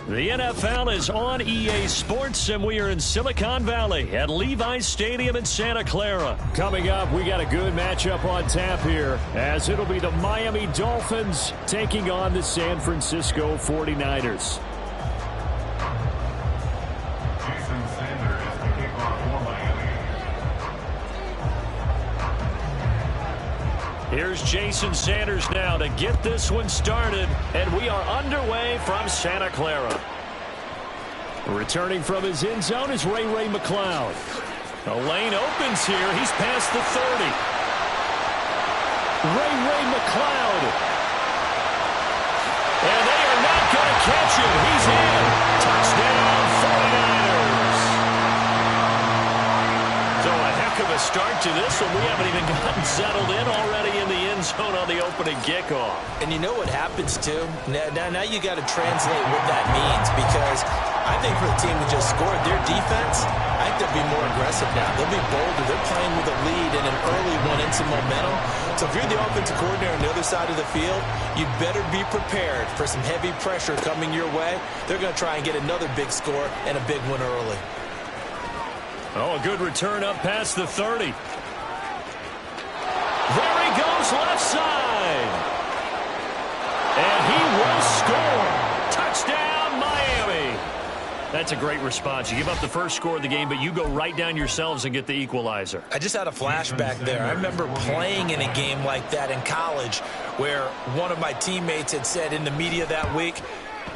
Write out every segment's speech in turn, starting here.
The NFL is on EA Sports, and we are in Silicon Valley at Levi's Stadium in Santa Clara. Coming up, we got a good matchup on tap here, as it'll be the Miami Dolphins taking on the San Francisco 49ers. Here's Jason Sanders now to get this one started, and we are underway from Santa Clara. Returning from his end zone is Ray McLeod. The lane opens here. He's past the 30. Ray McLeod. And they are not going to catch him. He's in. Touchdown, 49ers. So a heck of a start to this one. We haven't even gotten settled in already in the end zone on the opening kickoff. And you know what happens, too? Now you got to translate what that means, because I think for the team that just scored, their defense, I think they'll be more aggressive now. They'll be bolder. They're playing with a lead and an early one and some momentum. So if you're the offensive coordinator on the other side of the field, you better be prepared for some heavy pressure coming your way. They're going to try and get another big score and a big one early. Oh, a good return up past the 30. There he goes, left side. And he will score. Touchdown, Miami. That's a great response. You give up the first score of the game, but you go right down yourselves and get the equalizer. I just had a flashback there. I remember playing in a game like that in college where one of my teammates had said in the media that week,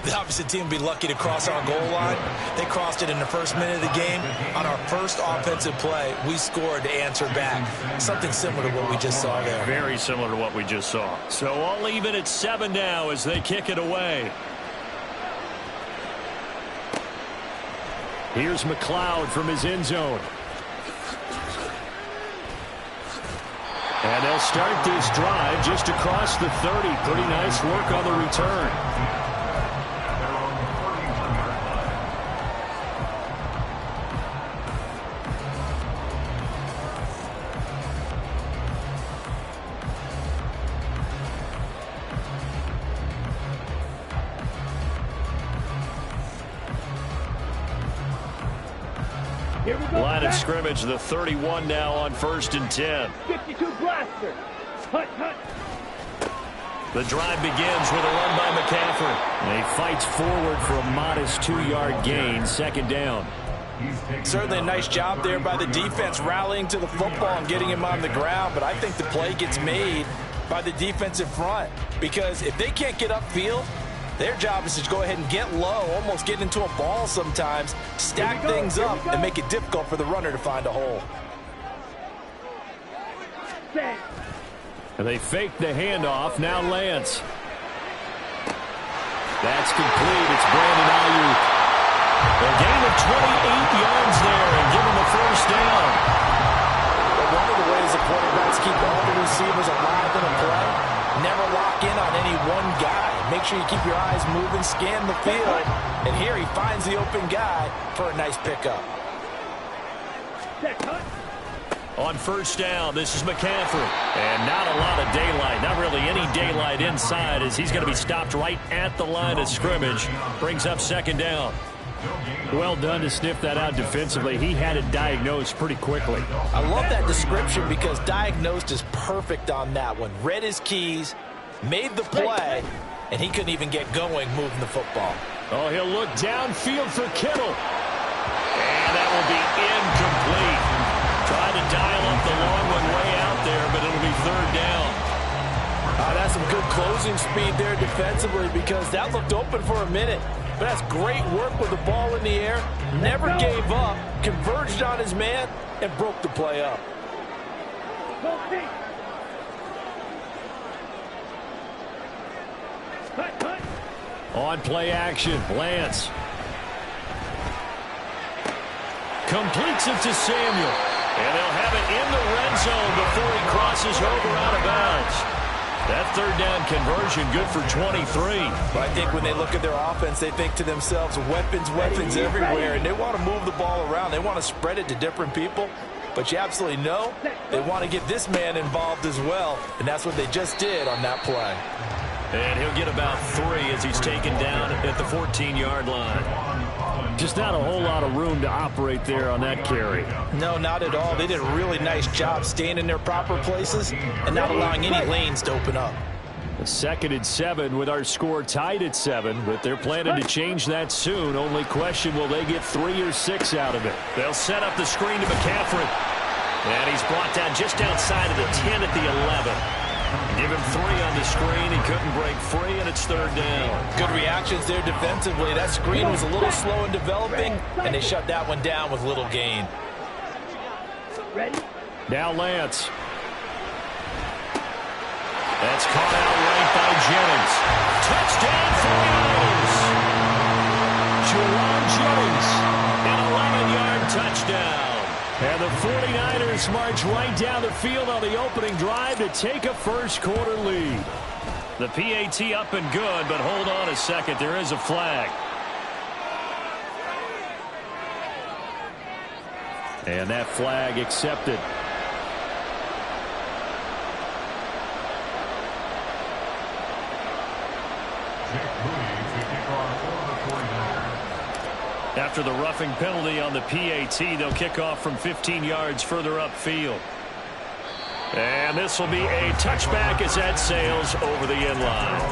the opposite team would be lucky to cross our goal line. They crossed it in the first minute of the game. On our first offensive play, we scored to answer back. Something similar to what we just saw there. Very similar to what we just saw. So all even at 7 now as they kick it away. Here's McLeod from his end zone. And they'll start this drive just across the 30. Pretty nice work on the return. Line of scrimmage, the 31 now on 1st and 10. 52 blaster. Hut. The drive begins with a run by McCaffrey. And he fights forward for a modest 2-yard gain, 2nd down. Certainly a nice job there by the defense rallying to the football and getting him on the ground, but I think the play gets made by the defensive front, because if they can't get upfield, their job is to go ahead and get low, almost get into a ball sometimes, stack things up, and make it difficult for the runner to find a hole. And they fake the handoff. Now Lance. That's complete. It's Brandon Ayuk. A gain of 28 yards there and give him a first down. But one of the ways the quarterbacks keep all the receivers alive in a play, never lock in on any one guy. Make sure you keep your eyes moving, scan the field. And here he finds the open guy for a nice pickup. On 1st down, this is McCaffrey. And not a lot of daylight. Not really any daylight inside, as he's going to be stopped right at the line of scrimmage. Brings up 2nd down. Well done to sniff that out defensively. He had it diagnosed pretty quickly. I love that description, because diagnosed is perfect on that one. Read his keys, made the play, and he couldn't even get going moving the football. Oh, he'll look downfield for Kittle. And that will be incomplete. Tried to dial up the long one way out there, but it'll be 3rd down. That's some good closing speed there defensively, because that looked open for a minute. But that's great work with the ball in the air. Never gave up, converged on his man, and broke the play up. On play action, Lance. Completes it to Samuel. And they'll have it in the red zone before he crosses over out of bounds. That 3rd down conversion good for 23. But I think when they look at their offense, they think to themselves, weapons everywhere, and they want to move the ball around. They want to spread it to different people. But you absolutely know they want to get this man involved as well, and that's what they just did on that play. And he'll get about 3 as he's taken down at the 14-yard line. Just not a whole lot of room to operate there on that carry. No, not at all. They did a really nice job staying in their proper places and not allowing any lanes to open up. A 2nd and 7 with our score tied at 7, but they're planning to change that soon. Only question, will they get 3 or 6 out of it? They'll set up the screen to McCaffrey. And he's brought down just outside of the 10 at the 11. Give him 3 on the screen. He couldn't break free, and it's 3rd down. Good reactions there defensively. That screen was a little slow in developing, and they shut that one down with little gain. Ready? Now Lance. That's caught out right by Jennings. Touchdown for the Eagles. Jerron Jennings, an 11-yard touchdown. And the 49ers march right down the field on the opening drive to take a first-quarter lead. The PAT up and good, but hold on a second. There is a flag. And that flag accepted. After the roughing penalty on the PAT, they'll kick off from 15 yards further upfield. And this will be a touchback as that sails over the end line.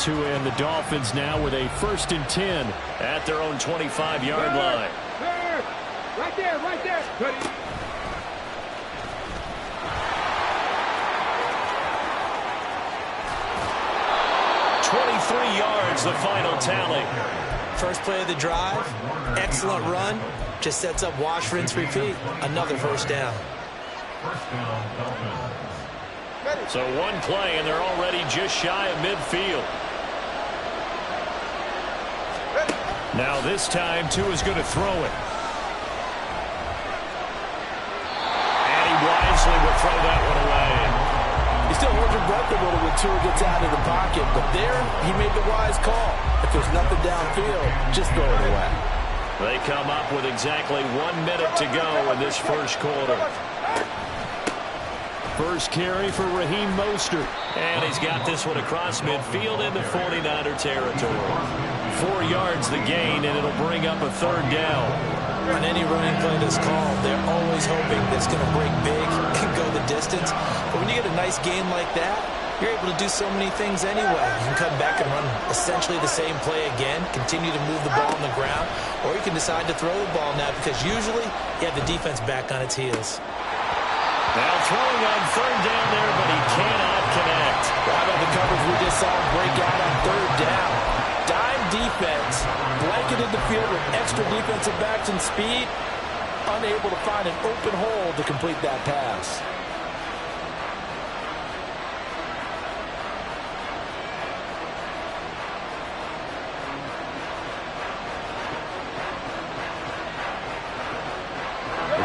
And the Dolphins now with a 1st and 10 at their own 25-yard line. Right there, right there. Ready? 23 yards, the final tally. First play of the drive, excellent run. Just sets up wash, rinse, repeat. Another 1st down. So 1 play, and they're already just shy of midfield. Now this time, Tua's going to throw it. And he wisely will throw that one away. He still holds your breath a little when Tua gets out of the pocket, but there he made the wise call. If there's nothing downfield, just throw it away. They come up with exactly 1 minute to go in this first quarter. First carry for Raheem Mostert. And he's got this one across midfield into 49er territory. 4 yards the gain, and it'll bring up a 3rd down. On any running play that's called, they're always hoping that it's going to break big and go the distance. But when you get a nice game like that, you're able to do so many things anyway. You can come back and run essentially the same play again, continue to move the ball on the ground, or you can decide to throw the ball now because usually you have the defense back on its heels. Now throwing on 3rd down there, but he cannot connect. How about the coverage we just saw break out on 3rd down? Dime defense, blanketed the field with extra defensive backs and speed, unable to find an open hole to complete that pass.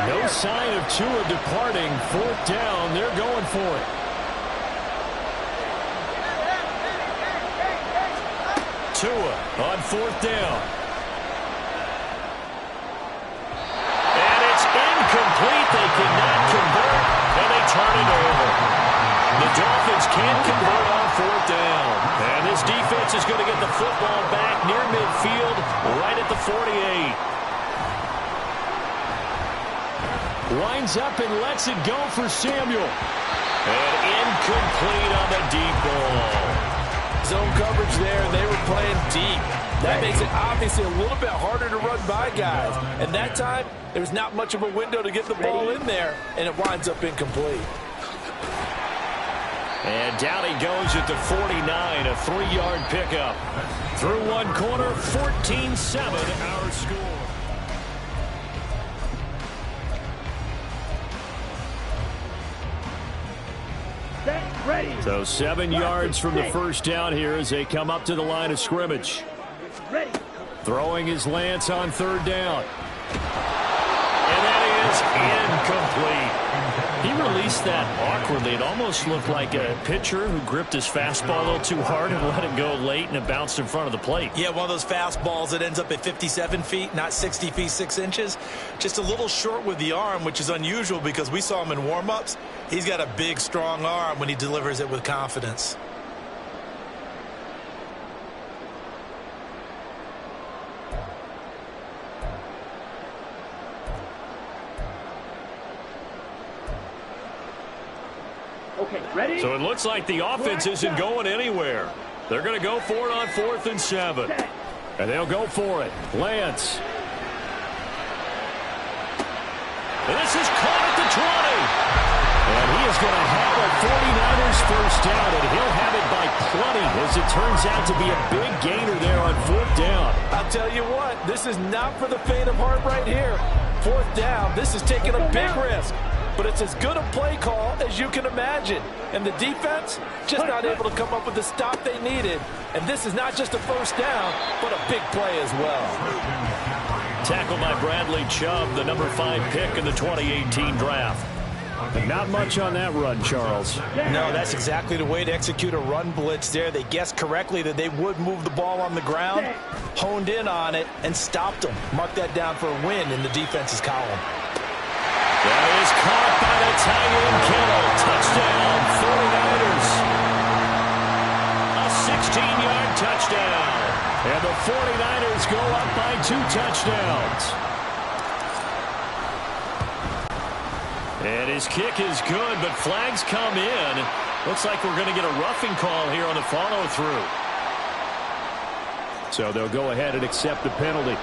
No sign of Tua departing. 4th down. They're going for it. Tua on 4th down. And it's incomplete. They cannot convert, and they turn it over. The Dolphins can't convert on 4th down. And this defense is going to get the football back near midfield, right at the 48. Winds up and lets it go for Samuel. And incomplete on the deep ball. Zone coverage there, and they were playing deep. That makes it obviously a little bit harder to run by guys. And that time, there was not much of a window to get the ball in there, and it winds up incomplete. And down he goes at the 49, a 3-yard pickup. Through 1 quarter, 14-7 our score. Ready. So 7 yards from the 1st down here as they come up to the line of scrimmage. Ready. Throwing his Lance on 3rd down. And that is incomplete. He released that awkwardly. It almost looked like a pitcher who gripped his fastball a little too hard and let it go late, and it bounced in front of the plate. Yeah, one of those fastballs that ends up at 57 feet, not 60 feet 6 inches. Just a little short with the arm, which is unusual because we saw him in warm-ups. He's got a big, strong arm when he delivers it with confidence. Okay, ready? So it looks like the offense isn't going anywhere. They're going to go for it on 4th and 7. And they'll go for it. Lance. And this is caught at the 20. And he is going to have a 49ers first down, and he'll have it by plenty as it turns out to be a big gainer there on 4th down. I'll tell you what, this is not for the faint of heart right here. 4th down, this is taking a big risk. But it's as good a play call as you can imagine. And the defense just not able to come up with the stop they needed. And this is not just a first down, but a big play as well. Tackled by Bradley Chubb, the number 5 pick in the 2018 draft. But not much on that run, Charles. No, that's exactly the way to execute a run blitz there. They guessed correctly that they would move the ball on the ground, honed in on it, and stopped them. Mark that down for a win in the defense's column. That is caught by the tight end Kittle. Touchdown, 49ers. A 16-yard touchdown. And the 49ers go up by 2 touchdowns. And his kick is good, but flags come in. Looks like we're going to get a roughing call here on the follow-through. So they'll go ahead and accept the penalty.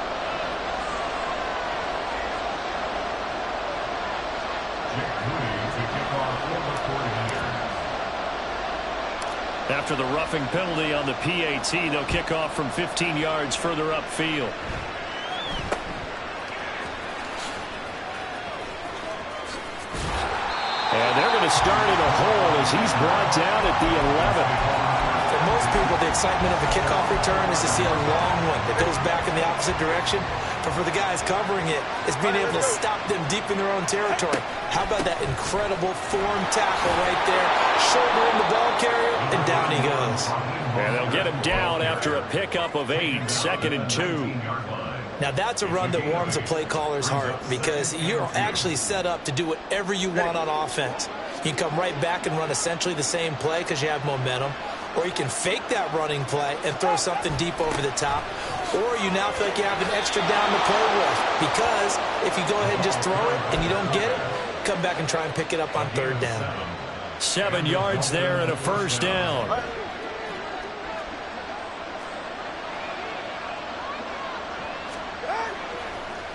After the roughing penalty on the PAT, they'll kick off from 15 yards further upfield. And they're going to start in a hole as he's brought down at the 11. For most people, the excitement of a kickoff return is to see a long one that goes back in the opposite direction. But for the guys covering it, it's being able to stop them deep in their own territory. How about that incredible form tackle right there? Shoulder in the ball carrier, and down he goes. And they'll get him down after a pickup of 8, 2nd and 2. Now that's a run that warms a play caller's heart because you're actually set up to do whatever you want on offense. You can come right back and run essentially the same play because you have momentum. Or you can fake that running play and throw something deep over the top. Or you now feel like you have an extra down to play with. Because if you go ahead and just throw it and you don't get it, come back and try and pick it up on 3rd down. 7 yards there and a first down.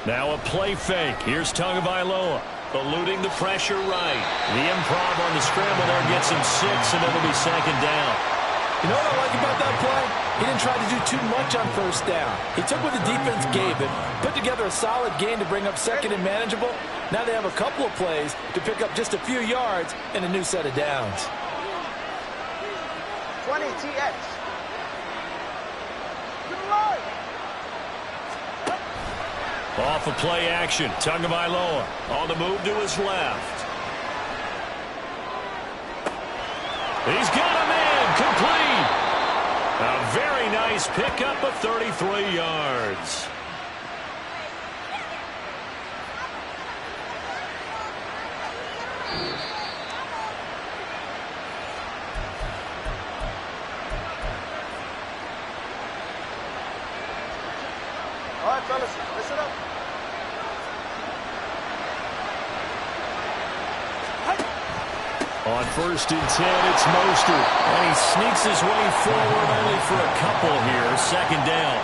Now a play fake. Here's Tagovailoa eluding the pressure right. The improv on the scramble there gets him 6, and it'll be 2nd down. You know what I like about that play? He didn't try to do too much on 1st down. He took what the defense gave him, put together a solid gain to bring up 2nd and manageable. Now they have a couple of plays to pick up just a few yards and a new set of downs. 20 TX. Off of play action. Tagovailoa on the move to his left. He's got a man complete. A very nice pickup of 33 yards. All right, fellas, listen up. On 1st and 10, it's Mostert. And he sneaks his way forward only for a couple here. 2nd down.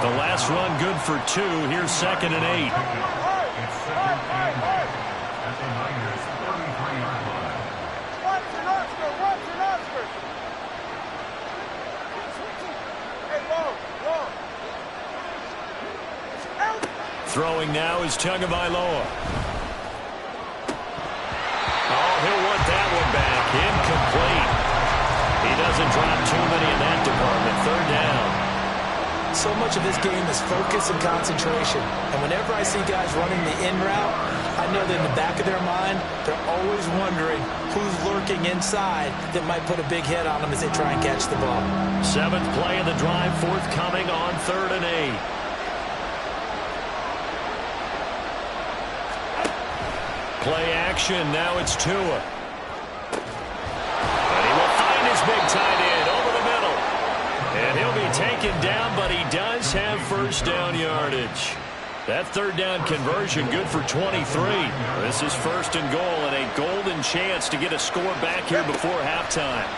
The last run good for 2. Here's 2nd and 8. Throwing now is Tagovailoa. Oh, he'll want that one back. Incomplete. He doesn't drop too many in that department. 3rd down. so much of this game is focus and concentration. And whenever I see guys running the in route, I know that in the back of their mind, they're always wondering who's lurking inside that might put a big hit on them as they try and catch the ball. 7th play of the drive, forthcoming on 3rd and 8. Play action, now it's Tua. And he will find his big tight end over the middle. And he'll be taken down, but he does have first down yardage. That 3rd down conversion good for 23. This is 1st and goal and a golden chance to get a score back here before halftime.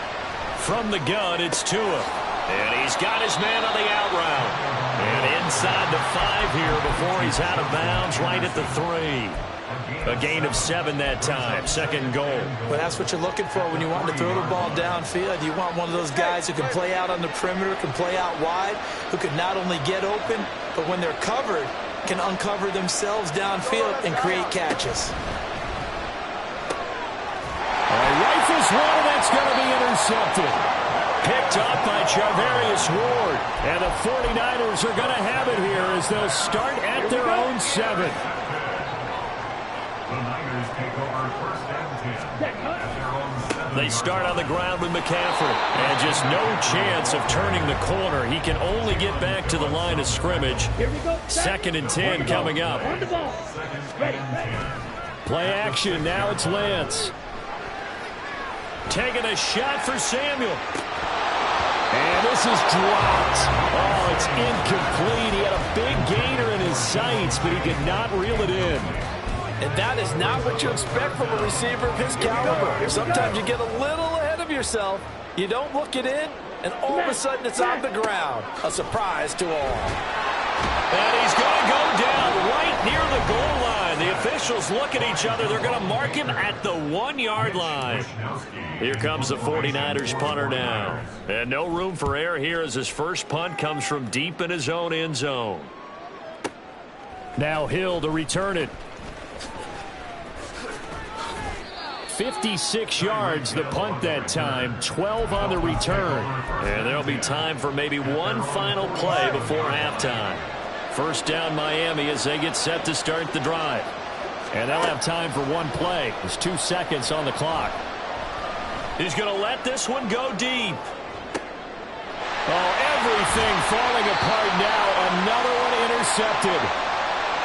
From the gun, it's Tua. And he's got his man on the out route. And inside the 5 here before he's out of bounds, right at the 3. A gain of 7 that time, 2nd goal. Well, that's what you're looking for when you want to throw the ball downfield. You want one of those guys who can play out on the perimeter, can play out wide, who can not only get open, but when they're covered, can uncover themselves downfield and create catches. Rifles one, that's going to be intercepted. Picked up by Charvarius Ward. And the 49ers are going to have it here as they'll start at their own 7. They start on the ground with McCaffrey. And just no chance of turning the corner. He can only get back to the line of scrimmage. 2nd and 10 coming up. Play action. Now it's Lance. Taking a shot for Samuel. And this is dropped. Oh, it's incomplete. He had a big gainer in his sights, but he could not reel it in. And that is not what you expect from a receiver of his caliber. Sometimes you get a little ahead of yourself. You don't look it in, and all of a sudden it's on the ground. A surprise to all. And he's going to go down right near the goal line. The officials look at each other. They're going to mark him at the 1-yard line. Here comes the 49ers punter now. And no room for error here as his first punt comes from deep in his own end zone. Now Hill to return it. 56 yards the punt that time, 12 on the return. And there'll be time for maybe one final play before halftime. First down Miami as they get set to start the drive. And they'll have time for one play. There's 2 seconds on the clock. He's going to let this one go deep. Oh, everything falling apart now. Another one intercepted.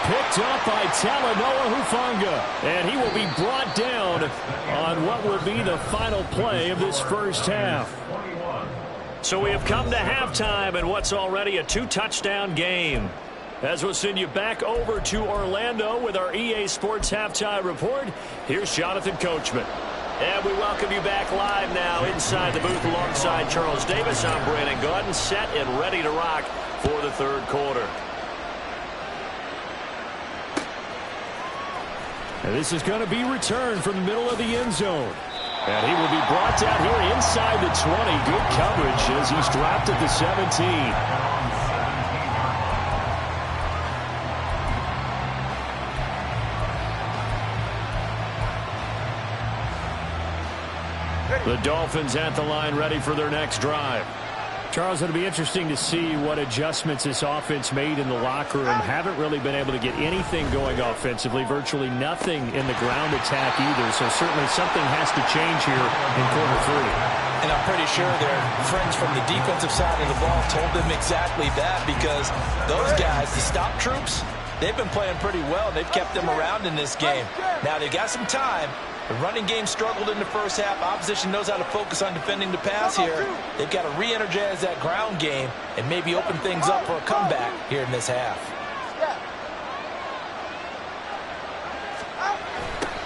Picked up by Talanoa Hufanga. And he will be brought down on what will be the final play of this first half. So we have come to halftime in what's already a 2-touchdown game. As we'll send you back over to Orlando with our EA Sports Halftime Report, here's Jonathan Coachman. And we welcome you back live now inside the booth alongside Charles Davis. I'm Brandon Gaudin, set and ready to rock for the third quarter. And this is going to be returned from the middle of the end zone. And he will be brought down here inside the 20. Good coverage as he's dropped at the 17. The Dolphins at the line ready for their next drive. Charles, it'll be interesting to see what adjustments this offense made in the locker room. Haven't really been able to get anything going offensively, virtually nothing in the ground attack either. So certainly something has to change here in quarter 3. And I'm pretty sure their friends from the defensive side of the ball told them exactly that, because those guys, the stop troops, they've been playing pretty well. They've kept them around in this game. Now they've got some time. The running game struggled in the first half. Opposition knows how to focus on defending the pass here. They've got to re-energize that ground game and maybe open things up for a comeback here in this half.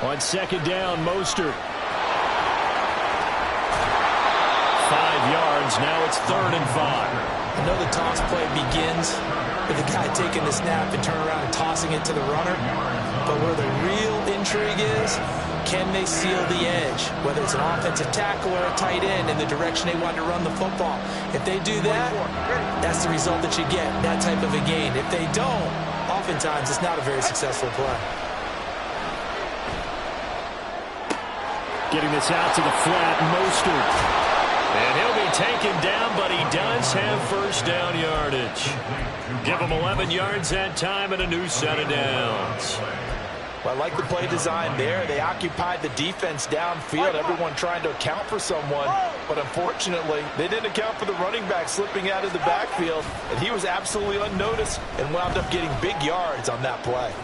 On second down, Mostert. 5 yards. Now it's 3rd and 5. I know the toss play begins with the guy taking the snap and turning around and tossing it to the runner. But where the real intrigue is, can they seal the edge, whether it's an offensive tackle or a tight end, in the direction they want to run the football? If they do that, that's the result that you get, that type of a gain. If they don't, oftentimes it's not a very successful play. Getting this out to the flat, Mostert. And he'll be taken down, but he does Bucks have first down yardage. Give them 11 yards that time and a new set of downs. Well, I like the play design there. They occupied the defense downfield, everyone trying to account for someone. But unfortunately, they didn't account for the running back slipping out of the backfield. And he was absolutely unnoticed and wound up getting big yards on that play.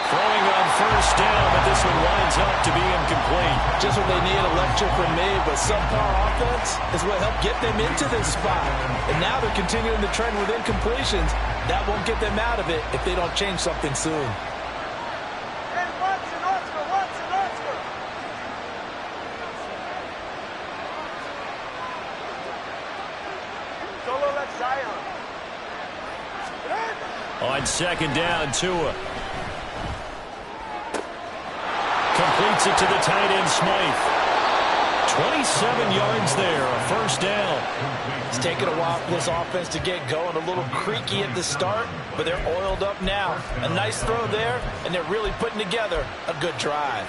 Throwing on first down, but this one winds up to be incomplete. Just what they need, a lecture from me, but subpar offense is what helped get them into this spot. And now they're continuing the trend with incompletions. That won't get them out of it if they don't change something soon. Hey, Watson, Oscar. Solo left Zion. On second down, Tua. Completes it to the tight end, Smythe. 27 yards there, a first down. It's taken a while for this offense to get going. A little creaky at the start, but they're oiled up now. A nice throw there, and they're really putting together a good drive.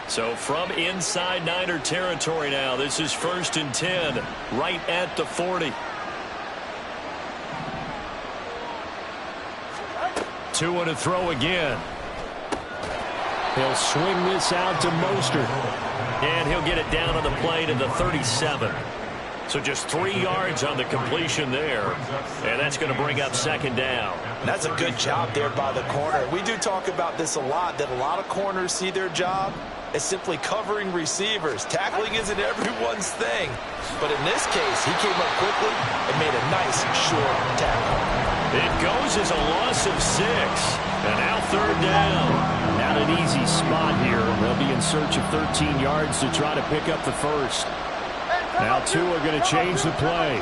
So from inside Niner territory now, this is 1st and 10, right at the 40. Tua to throw again. He'll swing this out to Mostert. And he'll get it down on the play to the 37. So just 3 yards on the completion there. And that's going to bring up second down. That's a good job there by the corner. We do talk about this a lot, that a lot of corners see their job as simply covering receivers. Tackling isn't everyone's thing. But in this case, he came up quickly and made a nice short tackle. It goes as a loss of 6. And now third down. Not an easy spot here. They'll be in search of 13 yards to try to pick up the first. Now Tua going to change the play.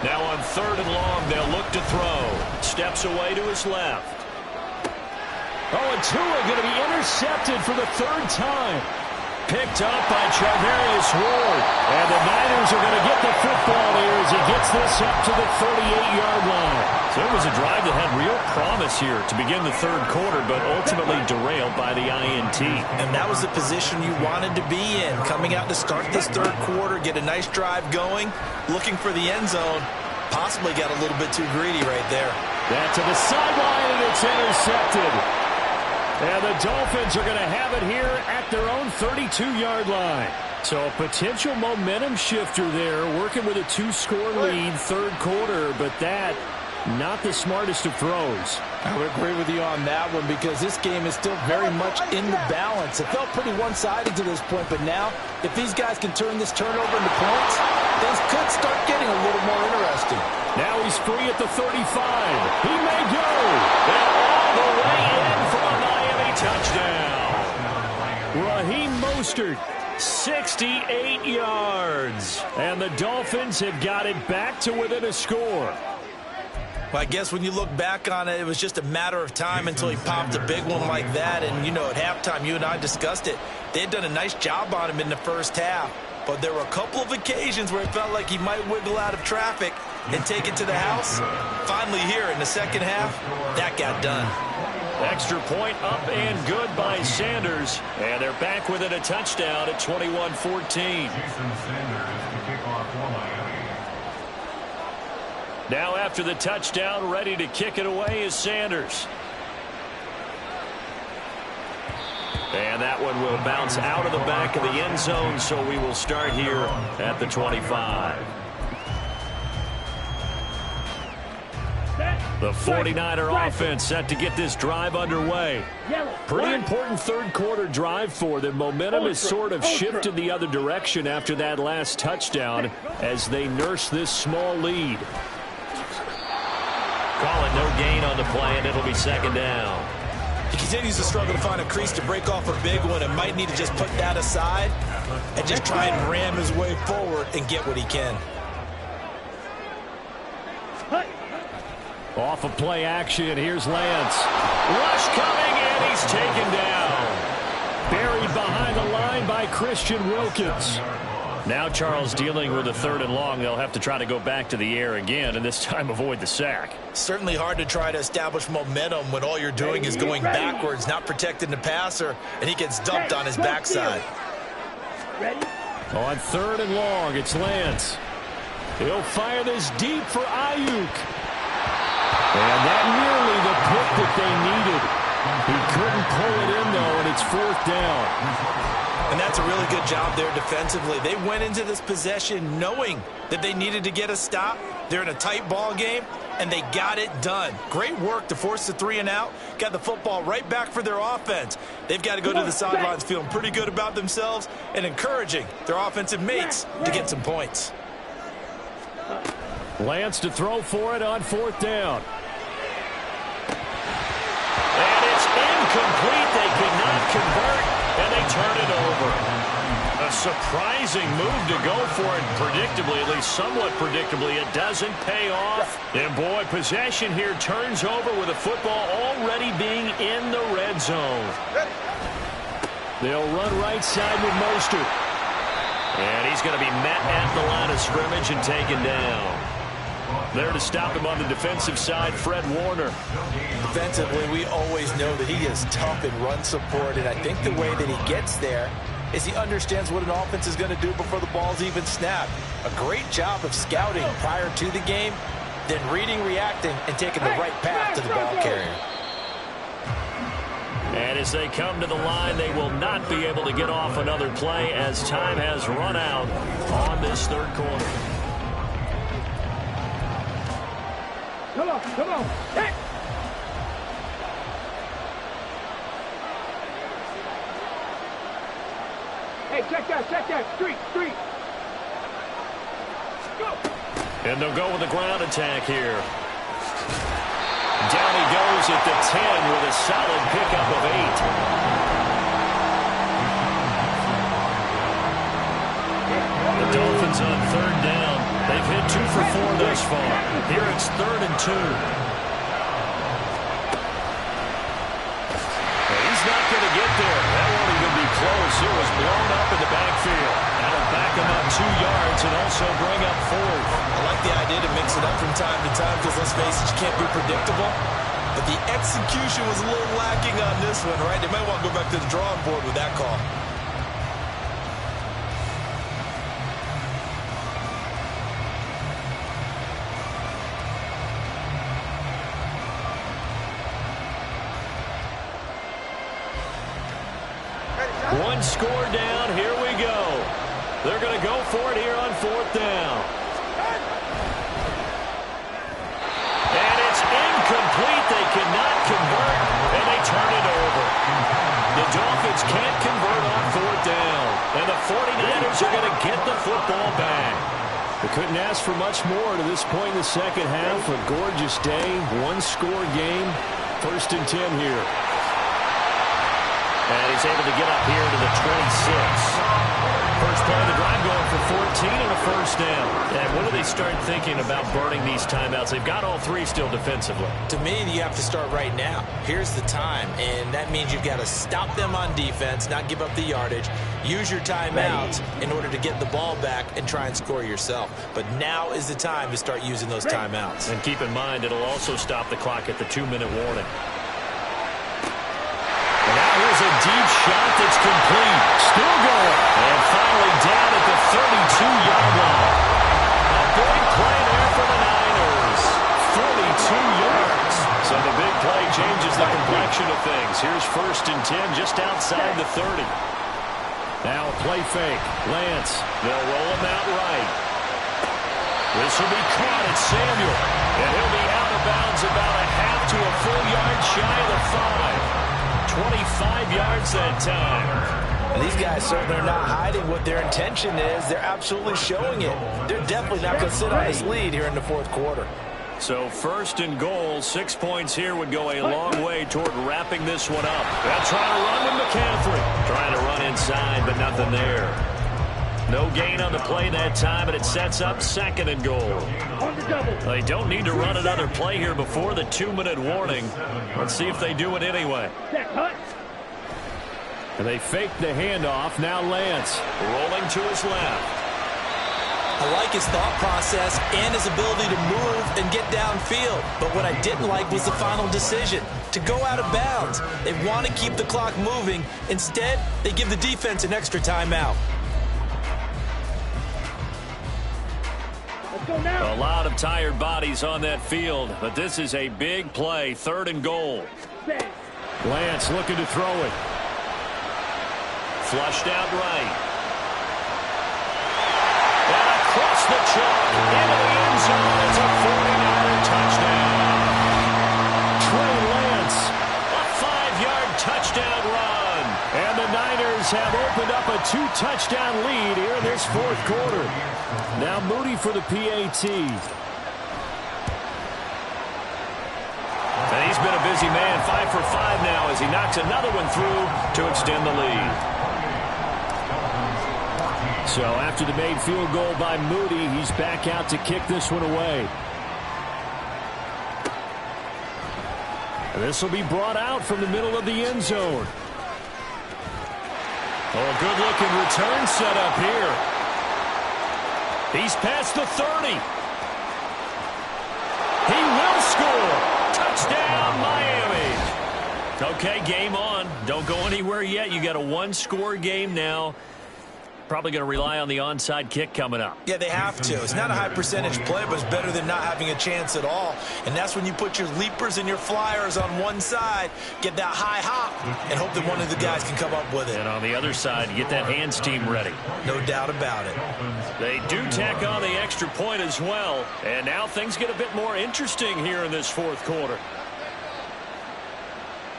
Now on third and long, they'll look to throw. Steps away to his left. Oh, and Tua going to be intercepted for the 3rd time. Picked up by Charvarius Ward. And the Niners are going to get the football here as he gets this up to the 38-yard line. So it was a drive that had real promise here to begin the 3rd quarter, but ultimately derailed by the INT. And that was the position you wanted to be in. Coming out to start this 3rd quarter, get a nice drive going, looking for the end zone. Possibly got a little bit too greedy right there. That to the sideline, and it's intercepted. And the Dolphins are going to have it here at their own 32-yard line. So a potential momentum shifter there, working with a 2-score lead, 3rd quarter, but that not the smartest of throws. I would agree with you on that one because this game is still very much in the balance. It felt pretty one-sided to this point, but now if these guys can turn this turnover into points, things could start getting a little more interesting. Now he's free at the 35. He may go. And all the way in for a Miami touchdown. Raheem Mostert, 68 yards. And the Dolphins have got it back to within a score. Well, I guess when you look back on it, it was just a matter of time until he popped a big one like that. And, you know, at halftime, you and I discussed it. They had done a nice job on him in the first half. But there were a couple of occasions where it felt like he might wiggle out of traffic and take it to the house. Finally here in the second half, that got done. Extra point up and good by Sanders. And they're back within a touchdown at 21-14. Now after the touchdown, ready to kick it away is Sanders. And that one will bounce out of the back of the end zone, so we will start here at the 25. The 49er offense set to get this drive underway. Pretty important 3rd quarter drive for them. Momentum has sort of shifted the other direction after that last touchdown as they nurse this small lead. Call it no gain on the play, and it'll be second down. He continues to struggle to find a crease to break off a big one and might need to just put that aside and just try and ram his way forward and get what he can. Off of play action, here's Lance. Rush coming, and he's taken down. Buried behind the line by Christian Wilkins. Now Charles dealing with a 3rd and long. They'll have to try to go back to the air again, and this time avoid the sack. Certainly hard to try to establish momentum when all you're doing is going backwards, not protecting the passer, and he gets dumped on his backside. On 3rd and long, it's Lance. He'll fire this deep for Ayuk. And that nearly the pick that they needed. He couldn't pull it in, though, and it's 4th down. And that's a really good job there defensively. They went into this possession knowing that they needed to get a stop. They're in a tight ball game, and they got it done. Great work to force the 3 and out. Got the football right back for their offense. They've got to go to the sidelines feeling pretty good about themselves and encouraging their offensive mates to get some points. Lance to throw for it on 4th down. And it's incomplete. They could not convert, and they turn it over. A surprising move to go for it predictably, at least somewhat predictably. It doesn't pay off. And, boy, possession here turns over with the football already being in the red zone. They'll run right side with Mostert. And he's going to be met at the line of scrimmage and taken down. There to stop him on the defensive side, Fred Warner. Defensively, we always know that he is tough in run support, and I think the way that he gets there is he understands what an offense is going to do before the ball's even snapped. A great job of scouting prior to the game, then reading, reacting, and taking the right path to the ball carrier. And as they come to the line, they will not be able to get off another play as time has run out on this 3rd quarter. Come on, hey! Hey, check that, street. Go! And they'll go with the ground attack here. Down he goes at the 10 with a solid pickup of 8. The Dolphins on 3rd down. They've hit 2 for 4 thus far. Here it's 3rd and 2. He's not going to get there. That won't even be close. It was blown up in the backfield. That'll back him up 2 yards and also bring up 4th. I like the idea to mix it up from time to time because, let's face it, you can't be predictable. But the execution was a little lacking on this one, right? They might want to go back to the drawing board with that call. One score down. Here we go. They're going to go for it here on 4th down. And it's incomplete. They cannot convert, and they turn it over. The Dolphins can't convert on 4th down, and the 49ers are going to get the football back. They couldn't ask for much more to this point in the second half. A gorgeous day, one-score game. 1st and 10 here. And he's able to get up here to the 26. First play of the drive going for 14 and a 1st down. And when do they start thinking about burning these timeouts? They've got all 3 still defensively. To me, you have to start right now. Here's the time, and that means you've got to stop them on defense, not give up the yardage. Use your timeouts in order to get the ball back and try and score yourself. But now is the time to start using those timeouts. And keep in mind, it'll also stop the clock at the 2-minute warning. Here's a deep shot that's complete. Still going. And finally down at the 32-yard line. A big play there for the Niners. 42 yards. So the big play changes the complexion of things. Here's 1st and 10 just outside the 30. Now a play fake. Lance. They'll roll him out right. This will be caught at Samuel. And he'll be out of bounds about a half to a full yard shy of the 5. 25 yards that time. These guys certainly are not hiding what their intention is. They're absolutely showing it. They're definitely not going to sit on this lead here in the 4th quarter. So 1st and goal, 6 points here would go a long way toward wrapping this one up. They'll try to run with McCaffrey. Trying to run inside, but nothing there. No gain on the play that time, and it sets up 2nd and goal. They don't need to run another play here before the 2-minute warning. Let's see if they do it anyway. And they fake the handoff. Now Lance rolling to his left. I like his thought process and his ability to move and get downfield. But what I didn't like was the final decision, to go out of bounds. They want to keep the clock moving. Instead, they give the defense an extra timeout. Let's go now. A lot of tired bodies on that field, but this is a big play, 3rd and goal. Lance looking to throw it. Flushed out right. And across the chalk into the end zone. It's a 49er touchdown. Trey Lance, a 5-yard touchdown run. And the Niners have opened up a 2-touchdown lead here in this 4th quarter. Now Moody for the PAT. And he's been a busy man, 5 for 5 now as he knocks another one through to extend the lead. So after the made field goal by Moody, he's back out to kick this one away. And this will be brought out from the middle of the end zone. Oh, good-looking return set up here. He's past the 30. He will score. Touchdown, Miami. Okay, game on. Don't go anywhere yet. You got a 1-score game now. Probably going to rely on the onside kick coming up. Yeah, they have to. It's not a high percentage play, but it's better than not having a chance at all. And that's when you put your leapers and your flyers on one side, get that high hop, and hope that one of the guys can come up with it. And on the other side, you get that hands team ready. No doubt about it. They do tack on the extra point as well. And now things get a bit more interesting here in this 4th quarter.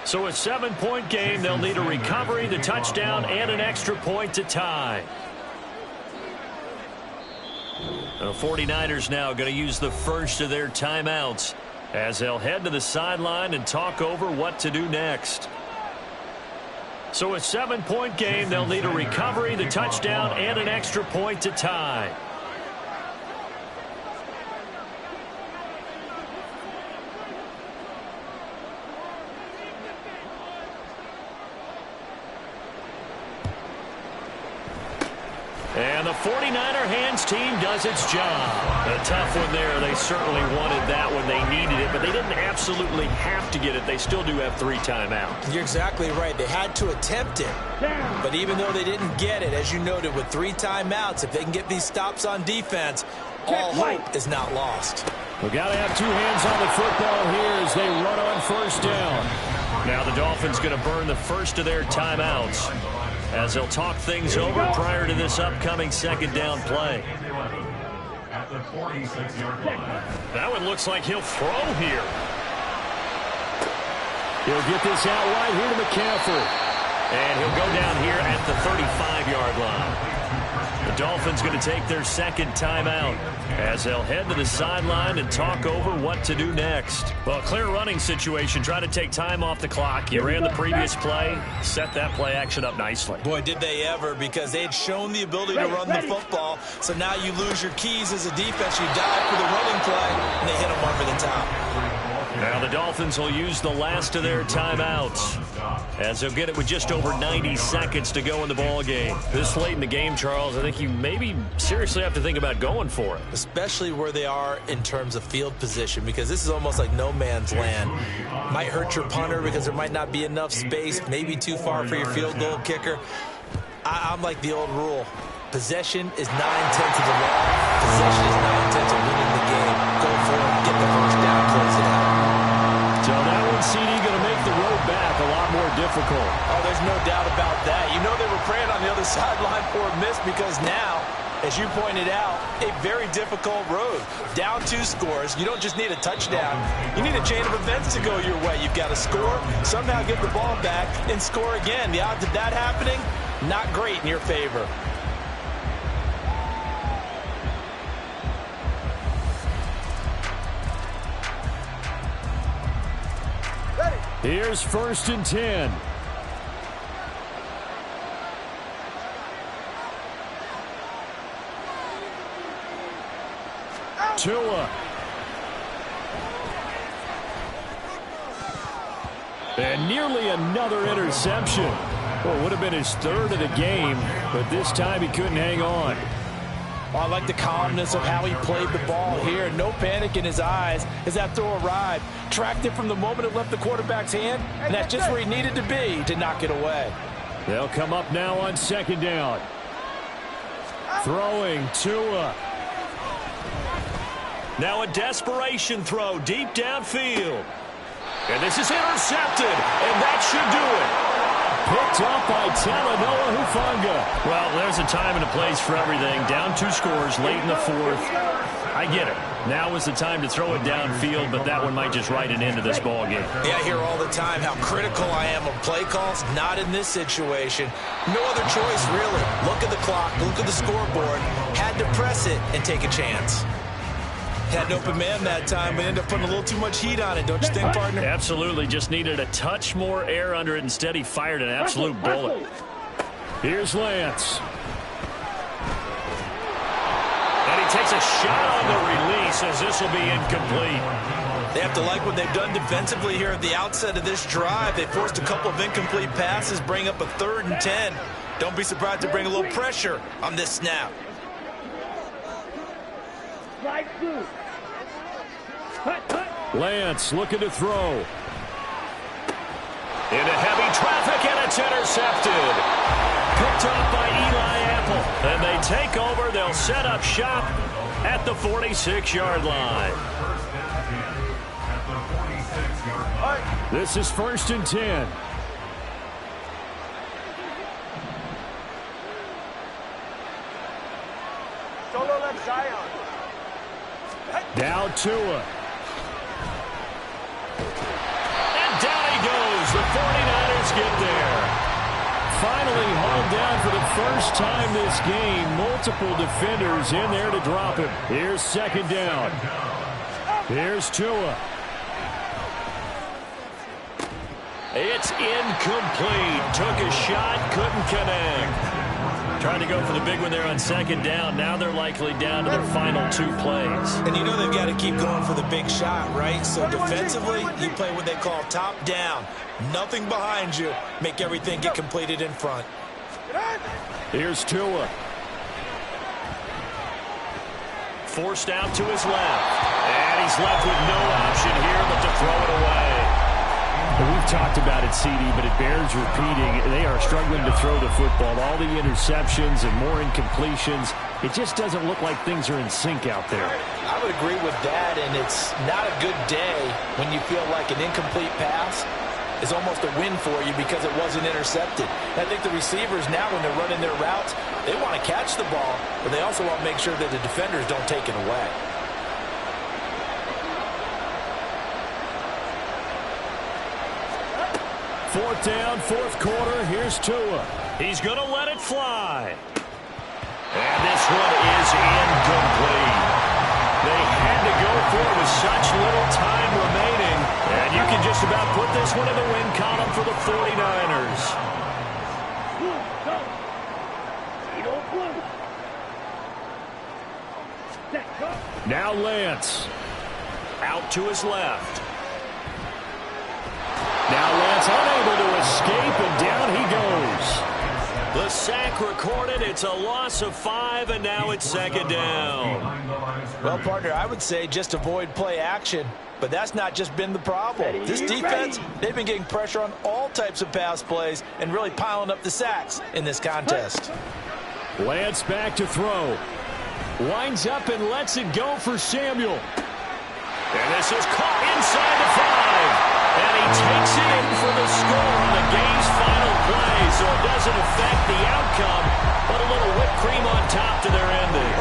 So a 7-point game, they'll need a recovery, the touchdown, and an extra point to tie. The 49ers now going to use the first of their timeouts as they'll head to the sideline and talk over what to do next. So a 7-point game, they'll need a recovery, the touchdown, and an extra point to tie. And the 49er hands team does its job. A tough one there. They certainly wanted that when they needed it, but they didn't absolutely have to get it. They still do have 3 timeouts. You're exactly right. They had to attempt it. But even though they didn't get it, as you noted, with 3 timeouts, if they can get these stops on defense, all hope is not lost. We've got to have 2 hands on the football here as they run on first down. Now the Dolphins going to burn the first of their timeouts as they'll talk things over prior to this upcoming 2nd down play. That one looks like he'll throw here. He'll get this out wide here to McCaffrey. And he'll go down here at the 35-yard line. The Dolphins going to take their 2nd timeout as they'll head to the sideline and talk over what to do next. Well, clear running situation. Try to take time off the clock. You ran the previous play, set that play action up nicely. Boy, did they ever, because they had shown the ability to run the football. So now you lose your keys as a defense. You dive for the running play, and they hit them over the top. Now the Dolphins will use the last of their timeouts as they'll get it with just over 90 seconds to go in the ball game. This late in the game, Charles, I think you maybe seriously have to think about going for it. Especially where they are in terms of field position, because this is almost like no man's land. Might hurt your punter because there might not be enough space, maybe too far for your field goal kicker. I'm like the old rule. Possession is 9/10 of the law. Possession is 9/10 of winning the game. Go for it, get the first down, close it out. So that one, CD, going to make the road back a lot more difficult. Oh, there's no doubt about that. You know they were praying on the other sideline for a miss, because now, as you pointed out, a very difficult road. Down 2 scores. You don't just need a touchdown. You need a chain of events to go your way. You've got to score, somehow get the ball back, and score again. The odds of that happening, not great in your favor. Here's 1st and 10. Tua. And nearly another interception. Well, it would have been his 3rd of the game, but this time he couldn't hang on. Oh, I like the calmness of how he played the ball here. No panic in his eyes as that throw arrived. Tracked it from the moment it left the quarterback's hand, and that's just where he needed to be to knock it away. They'll come up now on second down. Throwing Tua. Now a desperation throw deep downfield. And this is intercepted, and that should do it. Picked up by Talanoa Hufanga. Well, there's a time and a place for everything. Down 2 scores late in the 4th. I get it. Now is the time to throw it downfield, but that one might just write an end to this ball game. Yeah, I hear all the time how critical I am of play calls. Not in this situation. No other choice, really. Look at the clock. Look at the scoreboard. Had to press it and take a chance. Had an open man that time, but ended up putting a little too much heat on it, don't you think, partner? Absolutely. Just needed a touch more air under it. Instead, he fired an absolute bullet. Here's Lance. And he takes a shot on the release as this will be incomplete. They have to like what they've done defensively here at the outset of this drive. They forced a couple of incomplete passes, bring up a 3rd and 10. Don't be surprised to bring a little pressure on this snap. Lance looking to throw. Into heavy traffic, and it's intercepted. Picked up by Eli Apple. And they take over. They'll set up shop at the 46-yard line. This is 1st and 10. Solo left Zion. Now Tua. And down he goes. The 49ers get there. Finally hauled down for the first time this game. Multiple defenders in there to drop him. Here's 2nd down. Here's Tua. It's incomplete. Took a shot, couldn't connect. Trying to go for the big one there on 2nd down. Now they're likely down to their final 2 plays. And you know they've got to keep going for the big shot, right? So defensively, you play what they call top down. Nothing behind you. Make everything get completed in front. Here's Tua. Forced out to his left. And he's left with no option here but to throw it away. We've talked about it, CD, but it bears repeating. They are struggling to throw the football. All the interceptions and more incompletions. It just doesn't look like things are in sync out there. I would agree with that, and it's not a good day when you feel like an incomplete pass is almost a win for you because it wasn't intercepted. And I think the receivers now, when they're running their routes, they want to catch the ball, but they also want to make sure that the defenders don't take it away. Fourth down, 4th quarter. Here's Tua. He's going to let it fly. And this one is incomplete. They had to go for it with such little time remaining. And you can just about put this one in the win column for the 49ers. Now Lance. Out to his left. Now Lance unable to escape, and down he goes. The sack recorded. It's a loss of 5, and now it's 2nd down. Well, partner, I would say just avoid play action, but that's not just been the problem. This defense, they've been getting pressure on all types of pass plays and really piling up the sacks in this contest. Lance back to throw. Winds up and lets it go for Samuel. And this is caught inside the 5. And he takes it in for the score on the game's final play. So it doesn't affect the outcome, but a little whipped cream on top to their ending.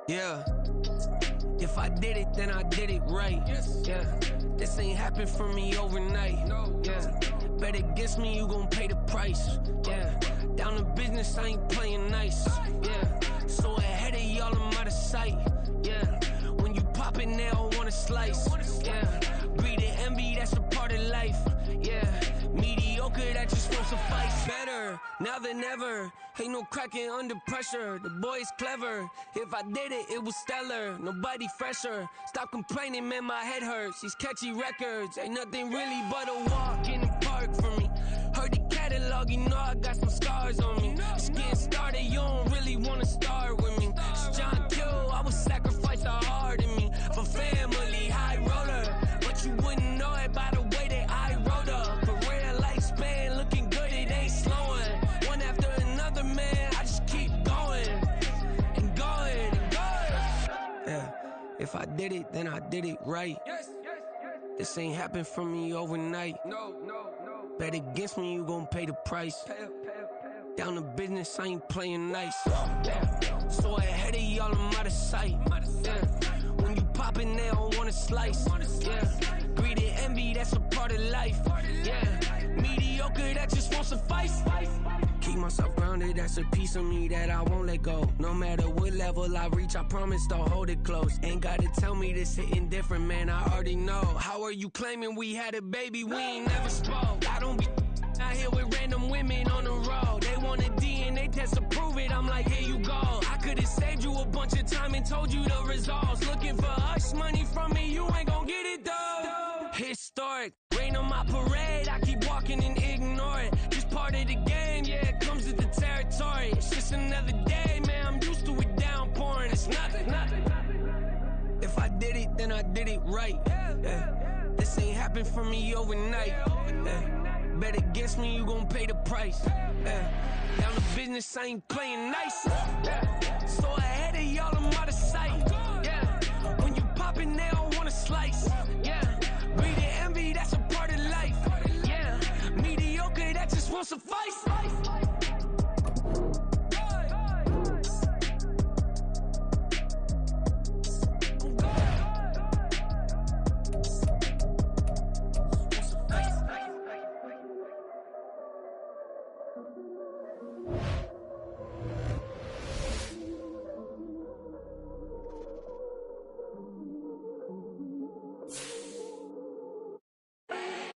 Yeah. If I did it, then I did it right. Yeah. This ain't happened for me overnight. Yeah. Bet against me, you gon' pay the price. Yeah. Down to business, I ain't playing nice. Yeah. So ahead of y'all, I'm out of sight. Yeah. When you pop it now, I wanna slice. Yeah. Breed the envy, that's a part of life. Yeah. Mediocre, that just won't suffice. Better now than ever. Ain't no cracking under pressure. The boy's clever. If I did it, it was stellar. Nobody fresher. Stop complaining, man, my head hurts. These catchy records ain't nothing really but a walk in the park for me. Heard the catalog, you know I got some scars on me. Just getting started, you don't really wanna start with me. It's John Kill, I would sacrifice the heart in me for family, high roller. But you wouldn't know it by the way that I wrote up. Career lifespan looking good, it ain't slowing. One after another, man, I just keep going and going and going. Yeah, if I did it, then I did it right. This ain't happened for me overnight. Bet against me, you gon' pay the price. Down to business, I ain't playing nice. So ahead of y'all, I'm out of sight. When you poppin', they don't wanna slice. Greed and envy, that's a part of life. Mediocre, that just won't suffice. Keep myself grounded, that's a piece of me that I won't let go. No matter what level I reach, I promise to hold it close. Ain't gotta tell me this hitting different, man, I already know. How are you claiming we had a baby, we ain't never spoke? I don't be out here with random women on the road. They want a DNA test to prove it, I'm like, here you go. I could've saved you a bunch of time and told you the results. Looking for hush money from me, you ain't gon' get it though. Historic, rain on my parade, I keep walking and ignore it. Just part of the game, yeah, it comes with the territory. It's just another day, man, I'm used to it downpouring. It's nothing. If I did it, then I did it right. This ain't happened for me overnight. Bet against me, you gon' pay the price. Down to business, I ain't playing nice. So ahead of y'all, I'm out of sight.